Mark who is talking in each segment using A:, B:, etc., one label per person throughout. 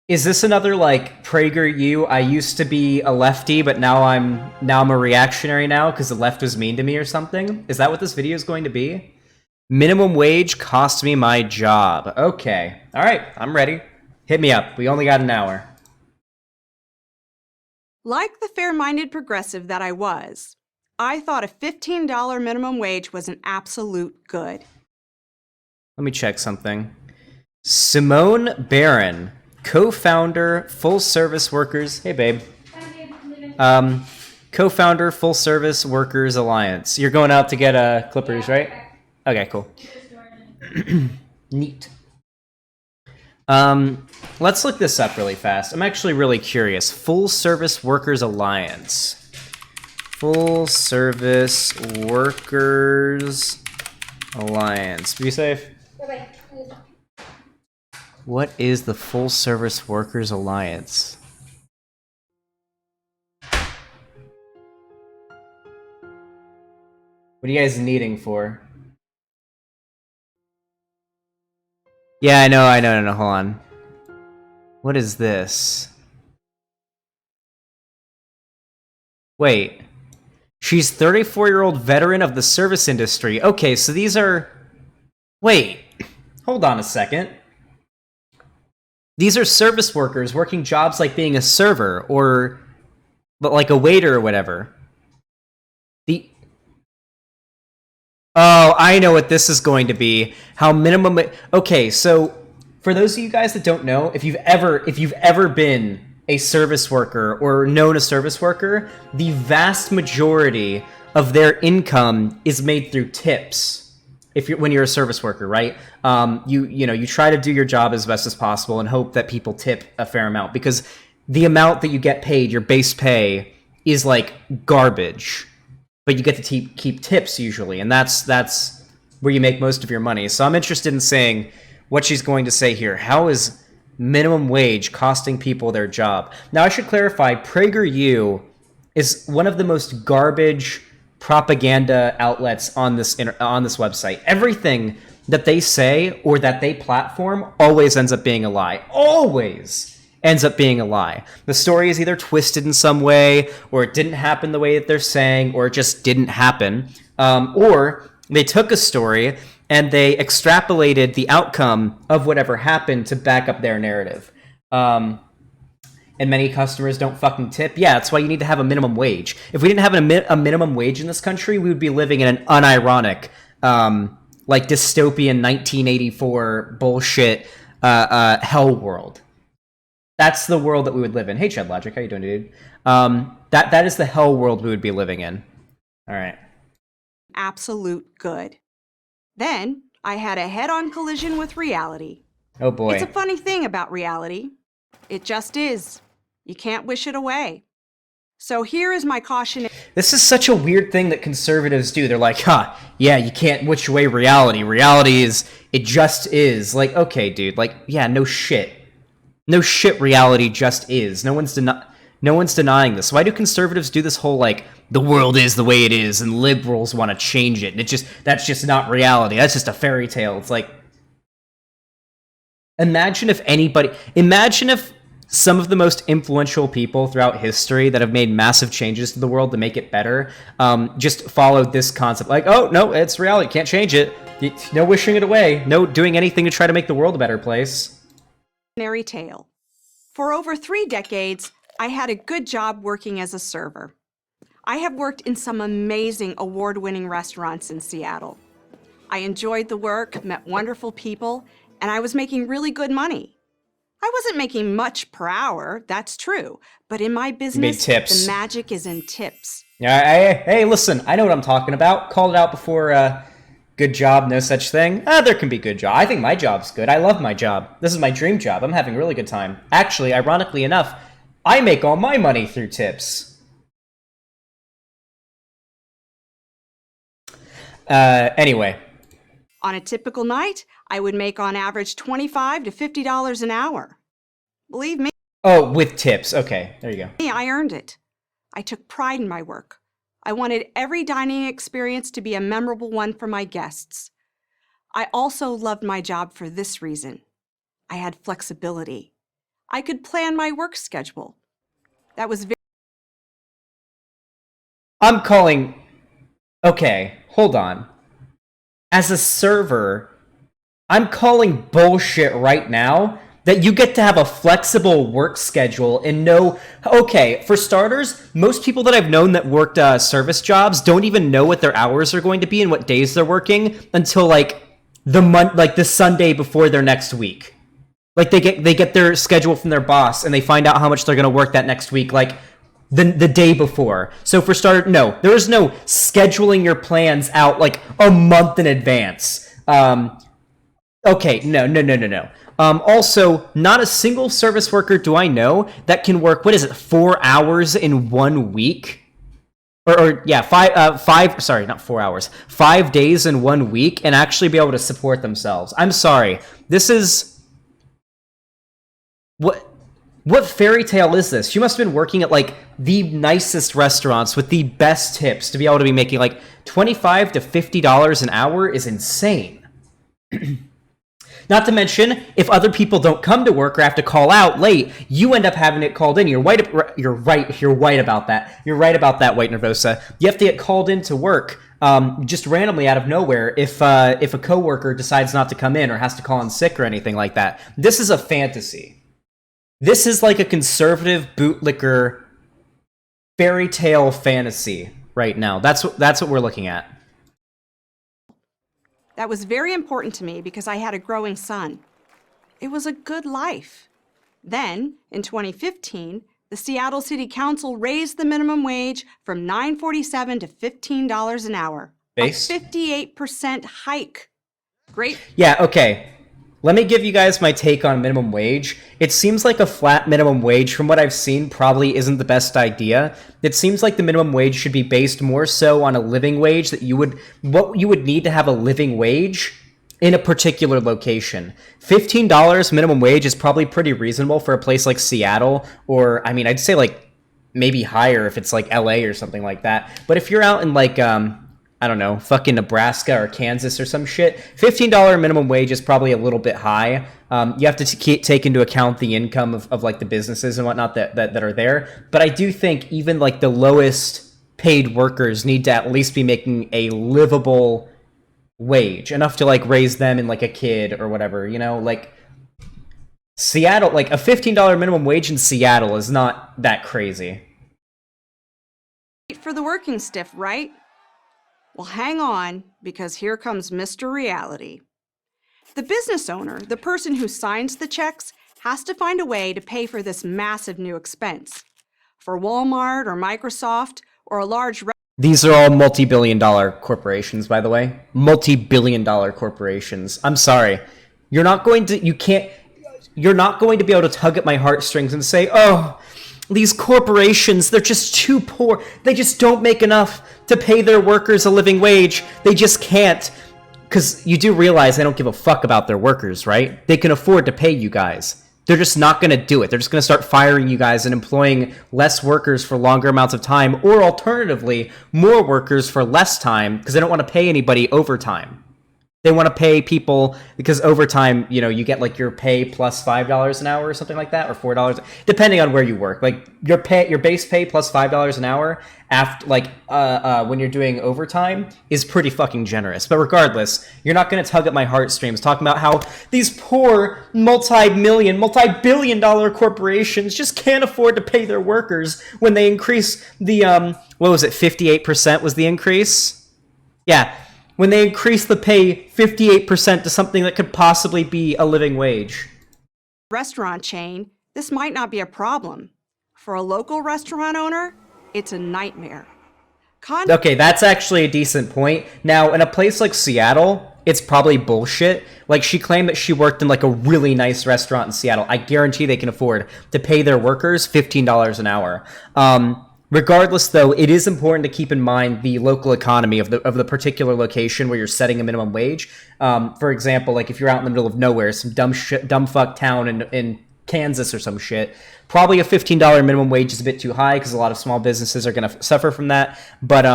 A: Is this another like pragerU? I used to be a lefty, but now I'm a reactionary now because the left was mean to me or something? Is that what this video is going to be? Minimum wage cost me my job. Okay. All right, I'm ready. Hit me up. We only got an hour.
B: Like the fair-minded progressive that I was, I thought a $15 minimum wage was an absolute good.
A: Let me check something. Simone Barron, co-founder, Full Service Workers. Hey, babe. Co-founder, Full Service Workers Alliance. You're going out to get clippers, right? Okay, cool. Neat. Let's look this up really fast. I'm actually really curious. Full Service Workers Alliance. Full Service Workers Alliance. Be safe.
C: Bye-bye.
A: What is the Full Service Workers Alliance? What are you guys needing for? Yeah, I know, no, hold on. What is this? Wait. She's 34-year-old veteran of the service industry. Okay, so these are... Wait. Hold on a second. These are service workers working jobs like being a server or like a waiter or whatever. Oh, I know what this is going to be. How minimum... Okay, so for those of you guys that don't know, if you've ever been a service worker or known a service worker, the vast majority of their income is made through tips. When you're a service worker, right? You try to do your job as best as possible and hope that people tip a fair amount, because the amount that you get paid, your base pay, is like garbage. But you get to keep tips usually, and that's where you make most of your money. So I'm interested in saying what she's going to say here. How is minimum wage costing people their job? Now, I should clarify, pragerU is one of the most garbage propaganda outlets on this website. Everything that they say or that they platform always ends up being a lie. Always ends up being a lie. The story is either twisted in some way, or it didn't happen the way that they're saying, or it just didn't happen. Or they took a story and they extrapolated the outcome of whatever happened to back up their narrative. And many customers don't fucking tip. Yeah, that's why you need to have a minimum wage. If we didn't have a minimum wage in this country, we would be living in an unironic, like dystopian 1984 bullshit hell world. That's the world that we would live in. Hey, Chad Logic, how you doing, dude? That is the hell world we would be living in. All right.
B: Absolute good. Then I had a head-on collision with reality.
A: Oh boy.
B: It's a funny thing about reality. It just is. You can't wish it away. So here is my caution.
A: This is such a weird thing that conservatives do. They're like, yeah, you can't wish away reality. Reality is, it just is. Like, okay, dude, like, yeah, no shit. No shit, reality just is. No one's denying this. Why do conservatives do this whole, like, the world is the way it is, and liberals want to change it, and that's just not reality. That's just a fairy tale. It's like, imagine if some of the most influential people throughout history that have made massive changes to the world to make it better, just followed this concept. Like, oh, no, it's reality. Can't change it. No wishing it away. No doing anything to try to make the world a better place.
B: Tale. For over 3 decades, I had a good job working as a server. I have worked in some amazing award-winning restaurants in Seattle. I enjoyed the work, met wonderful people, and I was making really good money. I wasn't making much per hour, that's true, but in my business, the magic is in tips.
A: Yeah, hey, listen, I know what I'm talking about. Called it out before. Good job, no such thing. There can be good job. I think my job's good. I love my job. This is my dream job. I'm having a really good time. Actually, ironically enough, I make all my money through tips. Anyway.
B: On a typical night, I would make on average $25 to $50 an hour. Believe me.
A: Oh, with tips. Okay, there you go.
B: I earned it. I took pride in my work. I wanted every dining experience to be a memorable one for my guests. I also loved my job for this reason. I had flexibility. I could plan my work schedule. That was very
A: I'm calling... Okay, hold on. As a server, I'm calling bullshit right now that you get to have a flexible work schedule and know... Okay, for starters, most people that I've known that worked service jobs don't even know what their hours are going to be and what days they're working until, like, the Sunday before their next week. Like, they get their schedule from their boss, and they find out how much they're going to work that next week, like, the day before. So for starters, no, there is no scheduling your plans out, like, a month in advance. Okay, no. Also, not a single service worker do I know that can work, 4 hours in 1 week? Sorry, not 4 hours. 5 days in 1 week and actually be able to support themselves. I'm sorry. This is... What fairy tale is this? You must have been working at, like, the nicest restaurants with the best tips to be able to be making, like, $25 to $50 an hour is insane. Not to mention, if other people don't come to work or have to call out late, you end up having it called in. You're right about that. You're right about that, White Nervosa. You have to get called in to work just randomly out of nowhere if a coworker decides not to come in or has to call in sick or anything like that. This is a fantasy. This is like a conservative bootlicker fairy tale fantasy right now. That's what we're looking at.
B: That was very important to me because I had a growing son. It was a good life. Then, in 2015, the Seattle City Council raised the minimum wage from $9.47 to $15 an hour.
A: Base?
B: A 58% hike. Great.
A: Yeah, okay. Let me give you guys my take on minimum wage. It seems like a flat minimum wage, from what I've seen, probably isn't the best idea. It seems like the minimum wage should be based more so on a living wage, what you would need to have a living wage in a particular location. $15 minimum wage is probably pretty reasonable for a place like Seattle, or, I mean, I'd say, like, maybe higher if it's like LA or something like that. But if you're out in, like, I don't know, fucking Nebraska or Kansas or some shit, $15 minimum wage is probably a little bit high. You have to take into account the income of like the businesses and whatnot that are there. But I do think even like the lowest paid workers need to at least be making a livable wage, enough to like raise them and like a kid or whatever, you know, like Seattle, like a $15 minimum wage in Seattle is not that crazy.
B: For the working stiff, right? Well, hang on, because here comes Mr. Reality. The business owner, the person who signs the checks, has to find a way to pay for this massive new expense. For Walmart or Microsoft or a large...
A: These are all multi-billion-dollar corporations, by the way. Multi-billion-dollar corporations. I'm sorry. You're not going to be able to tug at my heartstrings and say, oh, these corporations, they're just too poor. They just don't make enough to pay their workers a living wage. They just can't. Because you do realize they don't give a fuck about their workers, right? They can afford to pay you guys. They're just not going to do it. They're just going to start firing you guys and employing less workers for longer amounts of time, or alternatively, more workers for less time because they don't want to pay anybody overtime. They want to pay people because overtime, you know, you get like your pay plus $5 an hour or something like that, or $4, depending on where you work. Like your base pay plus $5 an hour after, like, when you're doing overtime is pretty fucking generous. But regardless, you're not going to tug at my heartstrings talking about how these poor multi-billion dollar corporations just can't afford to pay their workers when they increase the, 58% was the increase? Yeah. When they increase the pay 58% to something that could possibly be a living wage.
B: Restaurant chain, this might not be a problem. For a local restaurant owner, it's a nightmare.
A: Okay, that's actually a decent point. Now, in a place like Seattle, it's probably bullshit. Like, she claimed that she worked in, like, a really nice restaurant in Seattle. I guarantee they can afford to pay their workers $15 an hour. Regardless, though, it is important to keep in mind the local economy of the particular location where you're setting a minimum wage. For example, like if you're out in the middle of nowhere, some dumb fuck town in Kansas or some shit, probably a $15 minimum wage is a bit too high because a lot of small businesses are going to suffer from that. But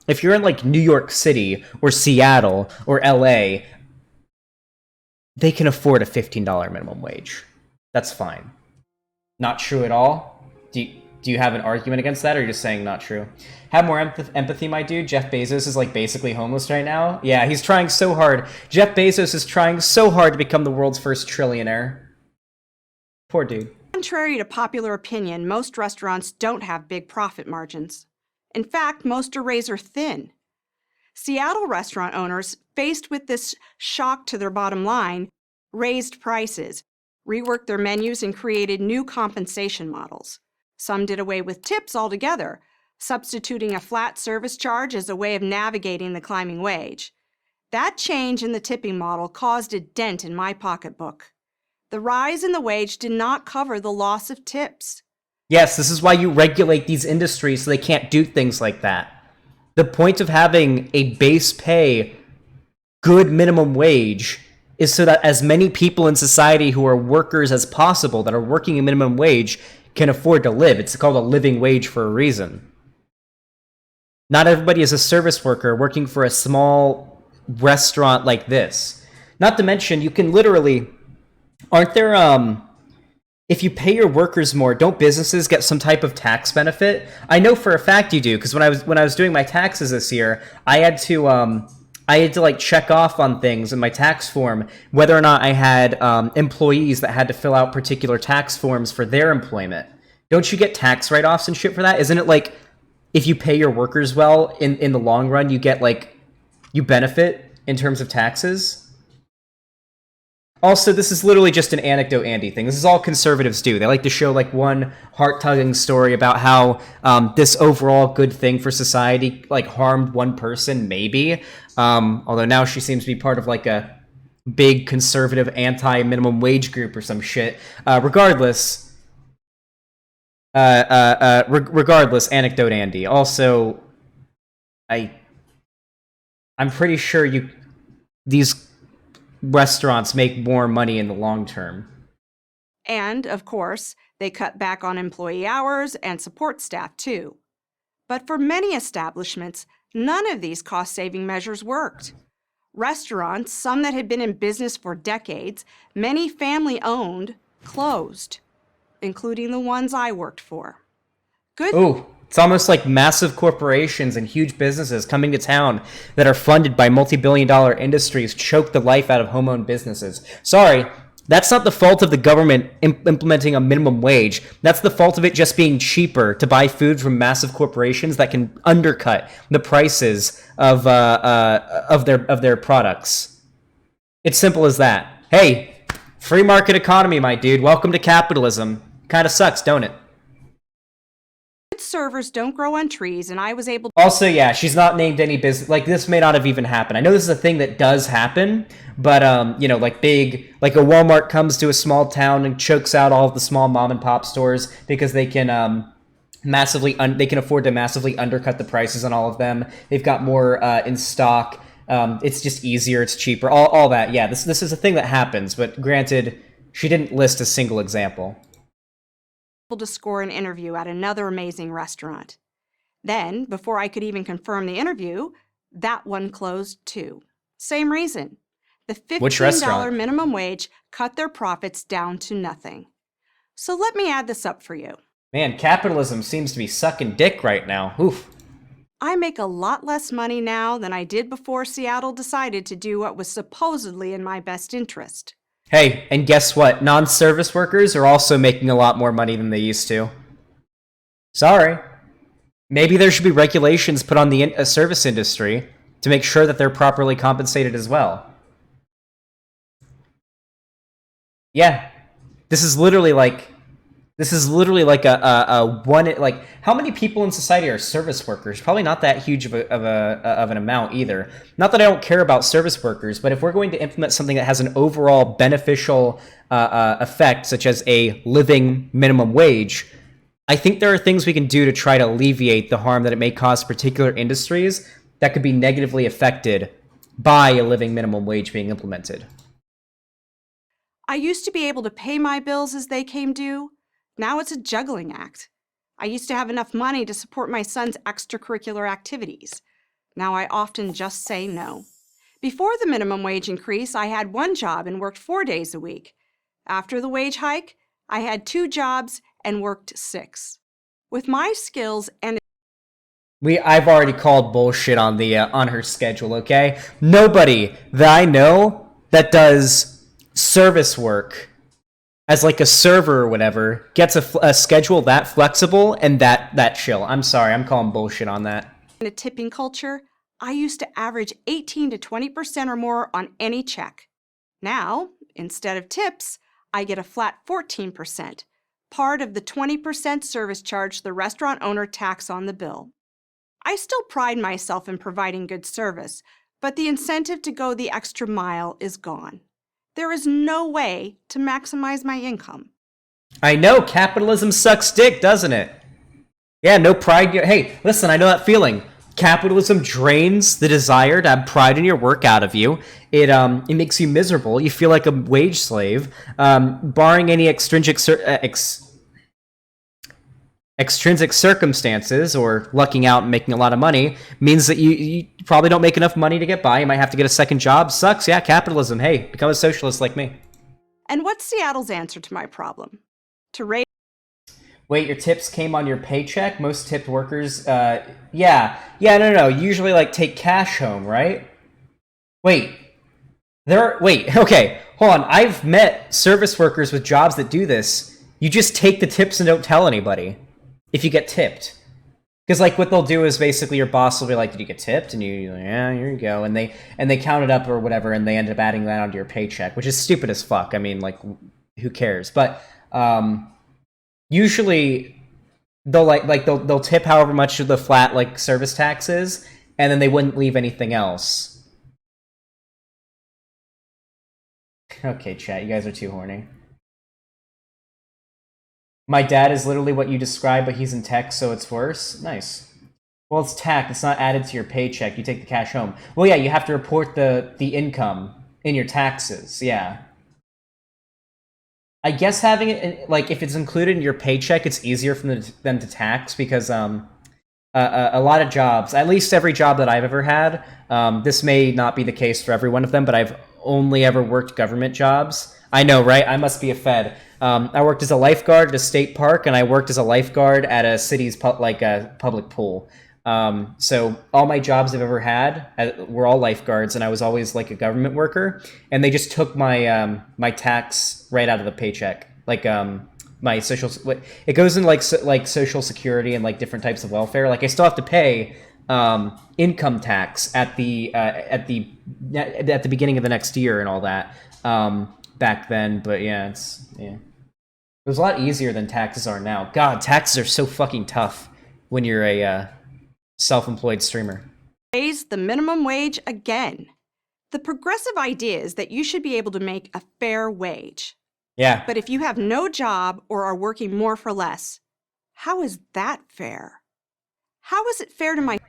A: if you're in like New York City or Seattle or LA, they can afford a $15 minimum wage. That's fine. Not true at all? Do you have an argument against that, or are you just saying not true? Have more empathy, my dude. Jeff Bezos is like basically homeless right now. Yeah, he's trying so hard. Jeff Bezos is trying so hard to become the world's first trillionaire. Poor dude.
B: Contrary to popular opinion, most restaurants don't have big profit margins. In fact, most are razor thin. Seattle restaurant owners, faced with this shock to their bottom line, raised prices, reworked their menus, and created new compensation models. Some did away with tips altogether, substituting a flat service charge as a way of navigating the climbing wage. That change in the tipping model caused a dent in my pocketbook. The rise in the wage did not cover the loss of tips.
A: Yes, this is why you regulate these industries so they can't do things like that. The point of having a base pay, good minimum wage is so that as many people in society who are workers as possible that are working a minimum wage can afford to live. It's called a living wage for a reason. Not everybody is a service worker working for a small restaurant like this. Not to mention, you can literally... Aren't there, if you pay your workers more, don't businesses get some type of tax benefit? I know for a fact you do, because when I was doing my taxes this year, I had to like check off on things in my tax form whether or not I had employees that had to fill out particular tax forms for their employment. Don't you get tax write-offs and shit for that? Isn't it like if you pay your workers well in the long run, you get like you benefit in terms of taxes? Also, this is literally just an anecdote Andy thing. This is all conservatives do. They like to show like one heart-tugging story about how this overall good thing for society like harmed one person, maybe. Although now she seems to be part of like a big conservative anti-minimum wage group or some shit. Regardless, anecdote Andy. Also, I'm pretty sure these restaurants make more money in the long term.
B: And, of course, they cut back on employee hours and support staff, too. But for many establishments, none of these cost-saving measures worked. Restaurants, some that had been in business for decades, many family-owned, closed, including the ones I worked for.
A: Ooh. It's almost like massive corporations and huge businesses coming to town that are funded by multi-billion-dollar industries choke the life out of home-owned businesses. Sorry, that's not the fault of the government implementing a minimum wage. That's the fault of it just being cheaper to buy food from massive corporations that can undercut the prices of their products. It's simple as that. Hey, free market economy, my dude. Welcome to capitalism. Kind of sucks, don't it?
B: Servers don't grow on trees, and I was able to...
A: Also, yeah, she's not named any business. Like, this may not have even happened. I know this is a thing that does happen, but, you know, like a Walmart comes to a small town and chokes out all of the small mom and pop stores because they can, they can afford to massively undercut the prices on all of them. They've got more, in stock. It's just easier. It's cheaper. All that. Yeah, this is a thing that happens, but granted, she didn't list a single example.
B: To score an interview at another amazing restaurant. Then, before I could even confirm the interview, that one closed too. Same reason. The $15 minimum wage cut their profits down to nothing. So let me add this up for you.
A: Man, capitalism seems to be sucking dick right now. Oof.
B: I make a lot less money now than I did before Seattle decided to do what was supposedly in my best interest.
A: Hey, and guess what? Non-service workers are also making a lot more money than they used to. Sorry. Maybe there should be regulations put on the service industry to make sure that they're properly compensated as well. Yeah. This is literally like a one, like, how many people in society are service workers? Probably not that huge of an amount either. Not that I don't care about service workers, but if we're going to implement something that has an overall beneficial effect, such as a living minimum wage, I think there are things we can do to try to alleviate the harm that it may cause particular industries that could be negatively affected by a living minimum wage being implemented.
B: I used to be able to pay my bills as they came due. Now it's a juggling act. I used to have enough money to support my son's extracurricular activities. Now I often just say no. Before the minimum wage increase, I had one job and worked 4 days a week. After the wage hike, I had 2 jobs and worked 6. With my skills and
A: I've already called bullshit on the on her schedule, okay? Nobody that I know that does service work as like a server or whatever gets a schedule that flexible and that chill. I'm sorry, I'm calling bullshit on that.
B: in a tipping culture, I used to average 18 to 20% or more on any check. Now, instead of tips, I get a flat 14%, part of the 20% service charge the restaurant owner tacks on the bill. I still pride myself in providing good service, but the incentive to go the extra mile is gone. There is no way to maximize my income.
A: I know, capitalism sucks dick, doesn't it? Yeah, no pride. Hey, listen, I know that feeling. Capitalism drains the desire to have pride in your work out of you. It makes you miserable. You feel like a wage slave. Barring any extrinsic circumstances or lucking out and making a lot of money means that you probably don't make enough money to get by. You might have to get a second job. Sucks. Yeah, capitalism. Hey, become a socialist like me.
B: And what's Seattle's answer to my problem? To raise...
A: Wait, your tips came on your paycheck? Most tipped workers, no. Usually, like, take cash home, right? Wait, okay, hold on. I've met service workers with jobs that do this. You just take the tips and don't tell anybody if you get tipped. Because, like, what they'll do is basically your boss will be like, did you get tipped? And you're like, yeah, here you go. And they count it up or whatever, and they end up adding that onto your paycheck, which is stupid as fuck. I mean, like, who cares? But, usually they'll tip however much of the flat like service tax is, and then they wouldn't leave anything else. Okay, chat, you guys are too horny. My dad is literally what you described, but he's in tech, so it's worse. Nice. Well, it's tax. It's not added to your paycheck. You take the cash home. Well, yeah, you have to report the income in your taxes. Yeah. I guess having it, like, if it's included in your paycheck, it's easier for them to tax because a lot of jobs, at least every job that I've ever had, this may not be the case for every one of them, but I've only ever worked government jobs. I know, right? I must be a Fed. I worked as a lifeguard at a state park, and I worked as a lifeguard at a city's public pool. So all my jobs I've ever had were all lifeguards, and I was always like a government worker, and they just took my my tax right out of the paycheck, like my social. It goes in like social security and like different types of welfare. Like I still have to pay income tax at the beginning of the next year and all that back then. But yeah, it was a lot easier than taxes are now. God, taxes are so fucking tough when you're a self-employed streamer.
B: Raise the minimum wage again. The progressive idea is that you should be able to make a fair wage.
A: Yeah.
B: But if you have no job or are working more for less, how is that fair? How is it fair to my...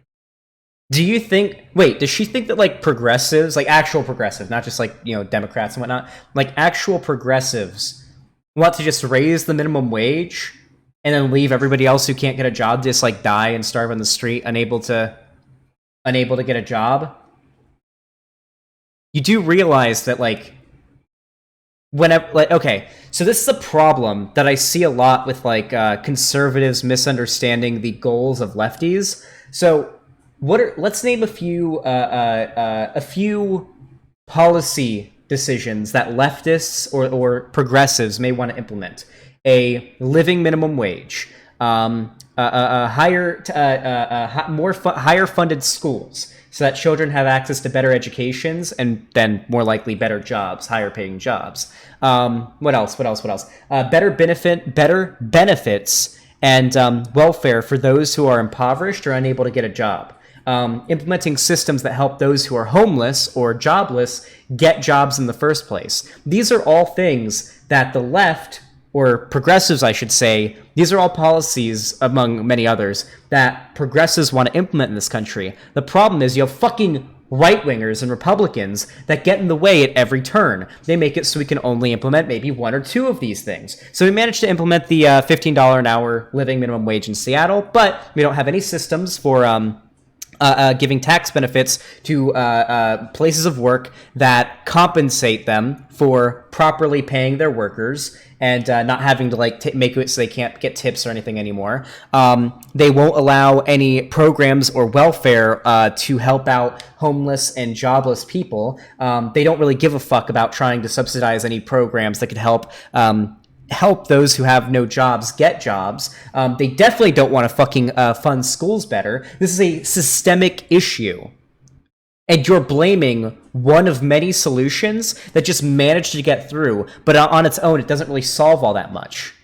A: Do you think... Wait, does she think that, like, progressives, like actual progressives, not just, like, you know, Democrats and whatnot, like actual progressives want to just raise the minimum wage and then leave everybody else who can't get a job to just like die and starve on the street, unable to get a job? You do realize that like whenever, like, okay, so this is a problem that I see a lot with like conservatives misunderstanding the goals of lefties. So let's name a few policy decisions that leftists or progressives may want to implement. A living minimum wage, higher funded schools, so that children have access to better educations and then more likely better jobs, higher paying jobs. What else? Better benefits and welfare for those who are impoverished or unable to get a job. Implementing systems that help those who are homeless or jobless get jobs in the first place. These are all things that the left, or progressives, I should say, these are all policies, among many others, that progressives want to implement in this country. The problem is you have fucking right-wingers and Republicans that get in the way at every turn. They make it so we can only implement maybe one or two of these things. So we managed to implement the $15 an hour living minimum wage in Seattle, but we don't have any systems for giving tax benefits to places of work that compensate them for properly paying their workers and not having to make it so they can't get tips or anything anymore. They won't allow any programs or welfare to help out homeless and jobless people. They don't really give a fuck about trying to subsidize any programs that could help those who have no jobs get jobs. They definitely don't want to fucking fund schools better. This is a systemic issue. And you're blaming one of many solutions that just managed to get through, but on its own, it doesn't really solve all that much.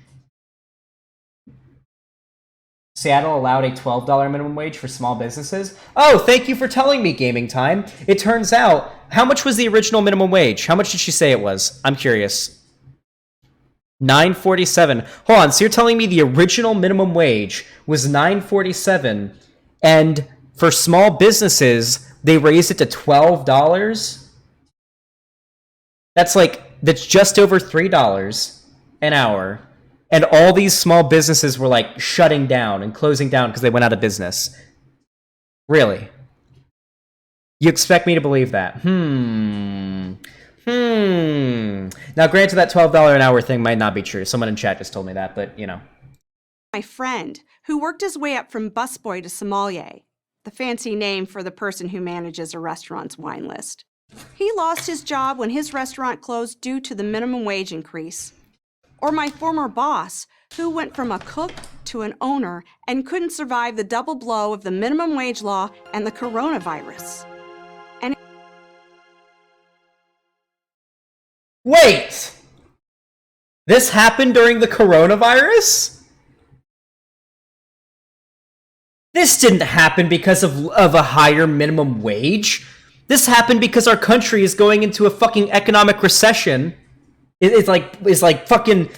A: Seattle allowed a $12 minimum wage for small businesses. Oh, thank you for telling me, Gaming Time. It turns out, how much was the original minimum wage? How much did she say it was? I'm curious. $9.47. Hold on, so you're telling me the original minimum wage was $9.47, and for small businesses, they raised it to $12? That's just over $3 an hour. And all these small businesses were shutting down and closing down because they went out of business. Really? You expect me to believe that? Now, granted, that $12 an hour thing might not be true. Someone in chat just told me that, but,
B: My friend, who worked his way up from busboy to sommelier, the fancy name for the person who manages a restaurant's wine list. He lost his job when his restaurant closed due to the minimum wage increase. Or my former boss, who went from a cook to an owner and couldn't survive the double blow of the minimum wage law and the coronavirus.
A: Wait! This happened during the coronavirus? This didn't happen because of a higher minimum wage. This happened because our country is going into a fucking economic recession. It's like fucking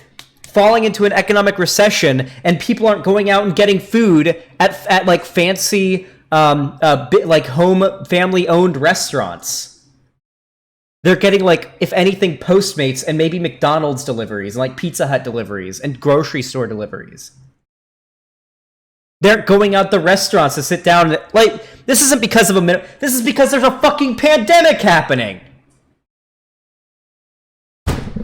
A: falling into an economic recession, and people aren't going out and getting food at fancy home family owned restaurants. They're getting if anything, Postmates and maybe McDonald's deliveries and Pizza Hut deliveries and grocery store deliveries. They're going out the restaurants to sit down and, this isn't because of this is because there's a fucking pandemic happening.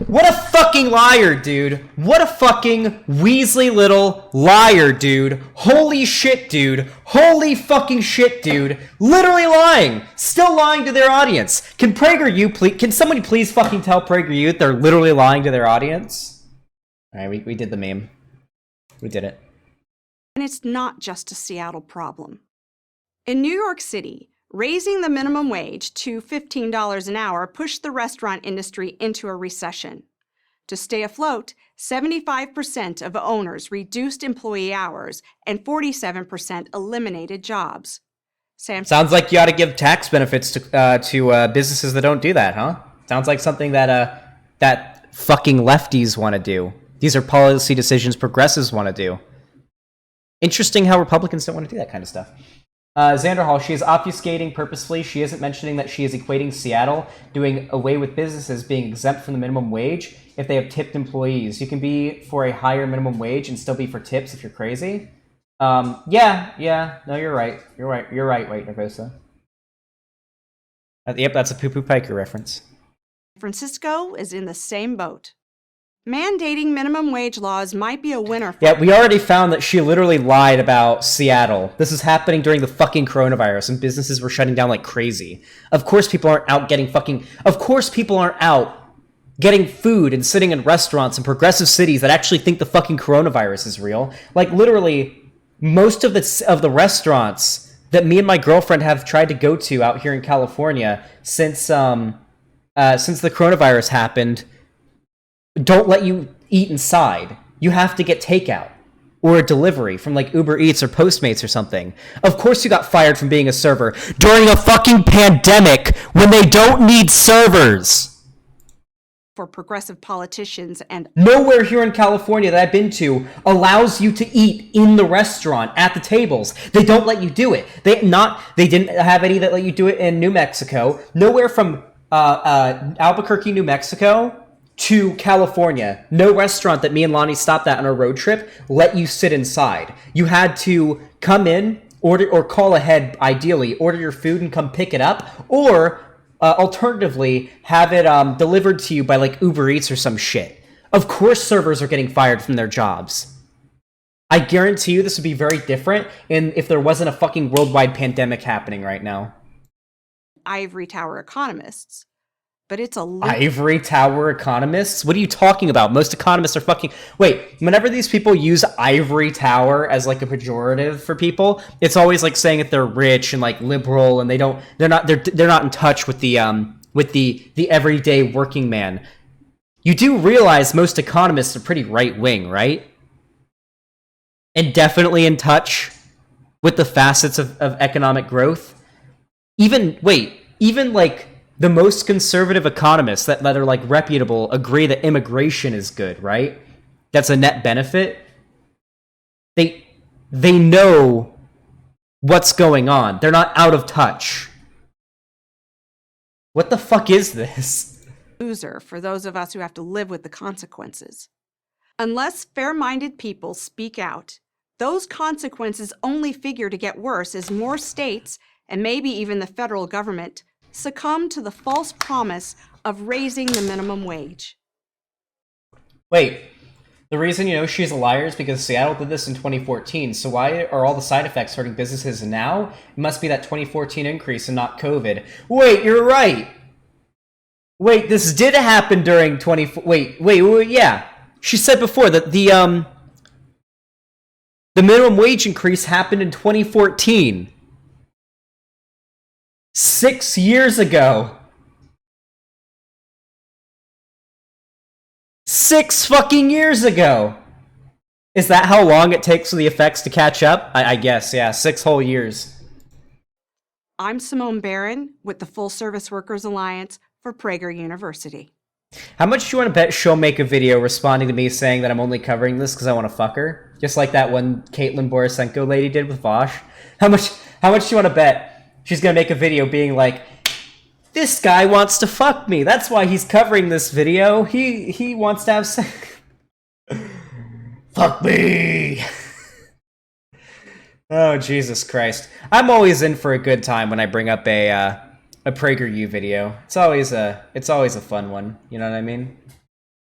A: What a fucking liar, dude. What a fucking Weasley little liar, dude. Holy shit, dude. Holy fucking shit, dude. Literally lying. Still lying to their audience. Can pragerU please, can somebody please fucking tell pragerU that they're literally lying to their audience? Alright, we did the meme. We did it.
B: And it's not just a Seattle problem. In New York City, raising the minimum wage to $15 an hour pushed the restaurant industry into a recession. To stay afloat, 75% of owners reduced employee hours and 47% eliminated jobs.
A: Sounds like you ought to give tax benefits to businesses that don't do that, huh? Sounds like something that that fucking lefties want to do. These are policy decisions progressives want to do. Interesting how Republicans don't want to do that kind of stuff. Xander Hall, she is obfuscating purposefully. She isn't mentioning that she is equating Seattle doing away with businesses being exempt from the minimum wage if they have tipped employees. You can be for a higher minimum wage and still be for tips if you're crazy. Yeah. No, you're right. You're right, Wait, Nervosa. Yep, that's a poo-poo piker reference.
B: San Francisco is in the same boat. Mandating minimum wage laws might be a winner.
A: Yeah, we already found that she literally lied about Seattle. This is happening during the fucking coronavirus, and businesses were shutting down like crazy. Of course people aren't out getting Of course people aren't out getting food and sitting in restaurants in progressive cities that actually think the fucking coronavirus is real. Literally, most of the restaurants that me and my girlfriend have tried to go to out here in California since the coronavirus happened don't let you eat inside. You have to get takeout or a delivery from Uber Eats or Postmates or something. Of course you got fired from being a server during a fucking pandemic when they don't need servers.
B: For progressive politicians and
A: nowhere here in California that I've been to allows you to eat in the restaurant at the tables. They don't let you do it. They didn't have any that let you do it in New Mexico. Nowhere from Albuquerque, New Mexico to California, no restaurant that me and Lonnie stopped at on our road trip let you sit inside. You had to come in order or call ahead, ideally, order your food and come pick it up, or alternatively, have it delivered to you by like Uber Eats or some shit. Of course servers are getting fired from their jobs. I guarantee you this would be very different if there wasn't a fucking worldwide pandemic happening right now.
B: Ivory tower economists. But it's a
A: Ivory tower economists? What are you talking about? Most economists are fucking... Wait, whenever these people use ivory tower as like a pejorative for people, it's always like saying that they're rich and like liberal and they're not in touch with the everyday working man. You do realize most economists are pretty right-wing, right? And definitely in touch with the facets of economic growth. Even like the most conservative economists that are like reputable agree that immigration is good, right? That's a net benefit. They know what's going on. They're not out of touch. What the fuck is this?
B: Loser for those of us who have to live with the consequences. Unless fair-minded people speak out, those consequences only figure to get worse as more states, and maybe even the federal government, succumb to the false promise of raising the minimum wage.
A: Wait, the reason you know she's a liar is because Seattle did this in 2014, so why are all the side effects hurting businesses now? It must be that 2014 increase and not COVID. Wait, you're right! Wait, this did happen during wait, yeah. She said before that the minimum wage increase happened in 2014. 6 years ago. 6 fucking years ago. Is that how long it takes for the effects to catch up? I guess, yeah, 6 whole years.
B: I'm Simone Barron with the Full Service Workers Alliance for Prager University.
A: How much do you want to bet she'll make a video responding to me saying that I'm only covering this because I want to fuck her? Just like that one Caitlin Borisenko lady did with Vosh? How much do you want to bet she's gonna make a video being like, this guy wants to fuck me, that's why he's covering this video, he wants to have sex. Fuck me! Oh, Jesus Christ. I'm always in for a good time when I bring up a PragerU video. It's always a fun one, you know what I mean?